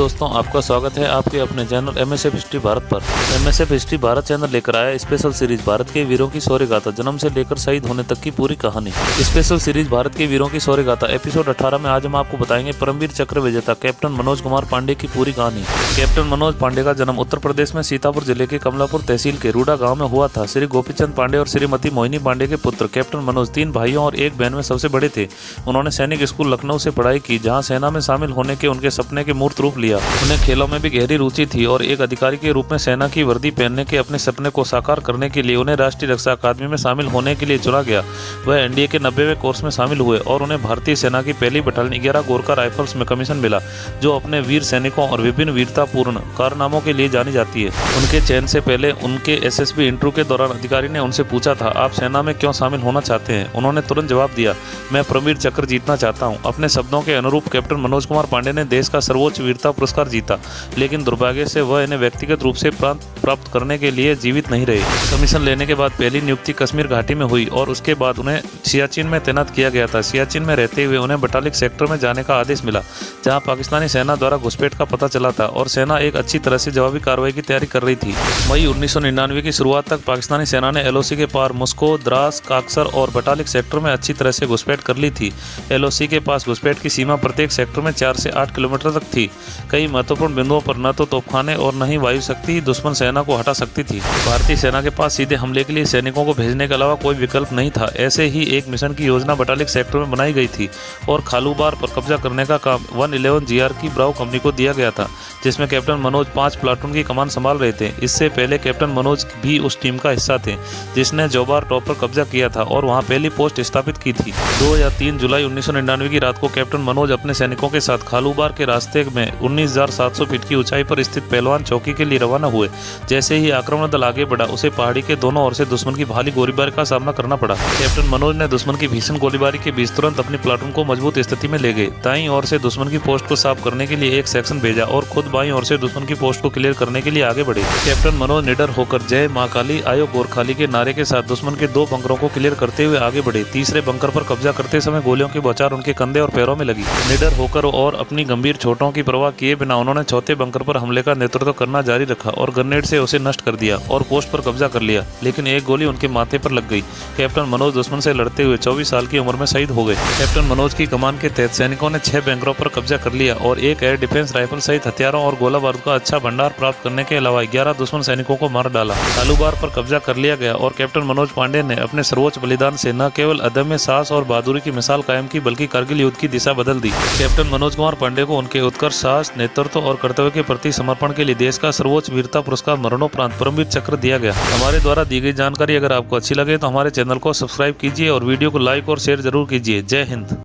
दोस्तों, आपका स्वागत है आपके अपने चैनल एमएसएफ हिस्ट्री भारत पर। एमएसएफ हिस्ट्री भारत चैनल लेकर आया स्पेशल सीरीज भारत के वीरों की शौर्य गाथा, जन्म से लेकर शहीद होने तक की पूरी कहानी। स्पेशल सीरीज भारत के वीरों की शौर्य गाथा एपिसोड 18 में आज हम आपको बताएंगे परमवीर चक्र विजेता कैप्टन मनोज कुमार पांडे की पूरी कहानी। कैप्टन मनोज पांडे का जन्म उत्तर प्रदेश में सीतापुर जिले के कमलापुर तहसील के रूडा गाँव में हुआ था। श्री गोपीचंद पांडे और श्रीमती मोहिनी पांडे के पुत्र कैप्टन मनोज 3 भाइयों और 1 बहन में सबसे बड़े थे। उन्होंने सैनिक स्कूल लखनऊ से पढ़ाई की, जहाँ सेना में शामिल होने के उनके सपने के मूर्त रूप लिया। उन्हें खेलों में भी गहरी रुचि थी और एक अधिकारी के रूप में सेना की वर्दी पहनने के अपने सपने को साकार करने के लिए उन्हें राष्ट्रीय रक्षा अकादमी में शामिल होने के लिए चुना गया। वह एनडीए के 90वें कोर्स में शामिल हुए और उन्हें भारतीय सेना की पहली बटालियन 11 गोरखा राइफल्स में कमीशन मिला, जो अपने वीर सैनिकों और विभिन्न वीरतापूर्ण कारनामों के लिए जानी जाती है। उनके चयन से पहले उनके एसएसबी इंटरव्यू के दौरान अधिकारी ने उनसे पूछा था, आप सेना में क्यों शामिल होना चाहते हैं? उन्होंने तुरंत जवाब दिया, मैं परमवीर चक्र जीतना चाहता हूं। अपने शब्दों के अनुरूप कैप्टन मनोज कुमार पांडे ने देश का सर्वोच्च वीरता पुरस्कार जीता, लेकिन दुर्भाग्य से वह इन्हें व्यक्तिगत रूप से प्राप्त करने के लिए जीवित नहीं रहे। कमीशन लेने के बाद पहली नियुक्ति कश्मीर घाटी में हुई और उसके बाद उन्हें सियाचिन में तैनात किया गया था। सियाचिन में रहते हुए उन्हें बटालिक सेक्टर में जाने का आदेश मिला, जहां पाकिस्तानी सेना द्वारा घुसपैठ का पता चला था और सेना एक अच्छी तरह से जवाबी कार्रवाई की तैयारी कर रही थी। मई 1999 की शुरुआत तक पाकिस्तानी सेना ने एलओसी के पार मुस्को, द्रास, काक्सर और बटालिक सेक्टर में अच्छी तरह से घुसपैठ कर ली थी। एलओसी के पास घुसपैठ की सीमा प्रत्येक सेक्टर में 4 से 8 किलोमीटर तक थी। कई महत्वपूर्ण बिंदुओं पर न तो तोपखाने और न ही वायु शक्ति दुश्मन सेना को हटा सकती थी। भारतीय सेना के पास सीधे हमले के लिए सैनिकों को भेजने के अलावा कोई विकल्प नहीं था। ऐसे ही एक मिशन की योजना बटालिक सेक्टर में बनाई गई थी और खालूबार पर कब्जा करने का काम 111 जीआर की ब्राउ कंपनी को दिया गया था, जिसमें कैप्टन मनोज 5 प्लाटून की कमान संभाल रहे थे। इससे पहले कैप्टन मनोज भी उस टीम का हिस्सा थे जिसने जोबार टॉप पर कब्जा किया था और वहां पहली पोस्ट स्थापित की थी। 2 या 3 जुलाई 1999 की रात को कैप्टन मनोज अपने सैनिकों के साथ खालूबार के रास्ते में 19,700 फीट की ऊंचाई पर स्थित पहलवान चौकी के लिए रवाना हुए। जैसे ही आक्रमण दल आगे बढ़ा, उसे पहाड़ी के दोनों ओर से दुश्मन की भारी गोलीबारी का सामना करना पड़ा। कैप्टन मनोज ने दुश्मन की भीषण गोलीबारी के बीच तुरंत अपनी प्लाटून को मजबूत स्थिति में ले गए। दाईं ओर से दुश्मन की पोस्ट को साफ करने के लिए एक सेक्शन भेजा और खुद बाईं ओर से दुश्मन की पोस्ट को क्लियर करने के लिए आगे बढ़े। कैप्टन मनोज निडर होकर जय मां काली आयो गोरखाली के नारे के साथ दुश्मन के 2 बंकरों को क्लियर करते हुए आगे बढ़े। तीसरे बंकर पर कब्जा करते समय गोलियों की बौछार उनके कंधे और पैरों में लगी। निडर होकर और अपनी गंभीर चोटों की परवाह किए बिना उन्होंने चौथे बंकर पर हमले का नेतृत्व करना जारी रखा और ग्रेनेड से उसे नष्ट कर दिया और पोस्ट पर कब्जा कर लिया, लेकिन एक गोली उनके माथे पर लग गई। कैप्टन मनोज दुश्मन से लड़ते हुए 24 साल की उम्र में शहीद हो गए। कैप्टन मनोज की कमान के तहत सैनिकों ने 6 बंकरों पर कब्जा कर लिया और एक एयर डिफेंस राइफल सहित हथियारों और गोला बारूद का अच्छा भंडार प्राप्त करने के अलावा 11 दुश्मन सैनिकों को मार डाला। खालूबार पर कब्जा कर लिया गया और कैप्टन मनोज पांडे ने अपने सर्वोच्च बलिदान से न केवल अदम्य साहस और बहादुरी की मिसाल कायम की, बल्कि कारगिल युद्ध की दिशा बदल दी। कैप्टन मनोज कुमार पांडे को उनके उत्कर्ष, साहस, नेतृत्व और कर्तव्य के प्रति समर्पण के लिए देश का सर्वोच्च वीरता पुरस्कार मरणोपरांत परमवीर चक्र दिया गया। हमारे द्वारा दी गई जानकारी अगर आपको अच्छी लगे तो हमारे चैनल को सब्सक्राइब कीजिए और वीडियो को लाइक और शेयर जरूर कीजिए। जय हिंद।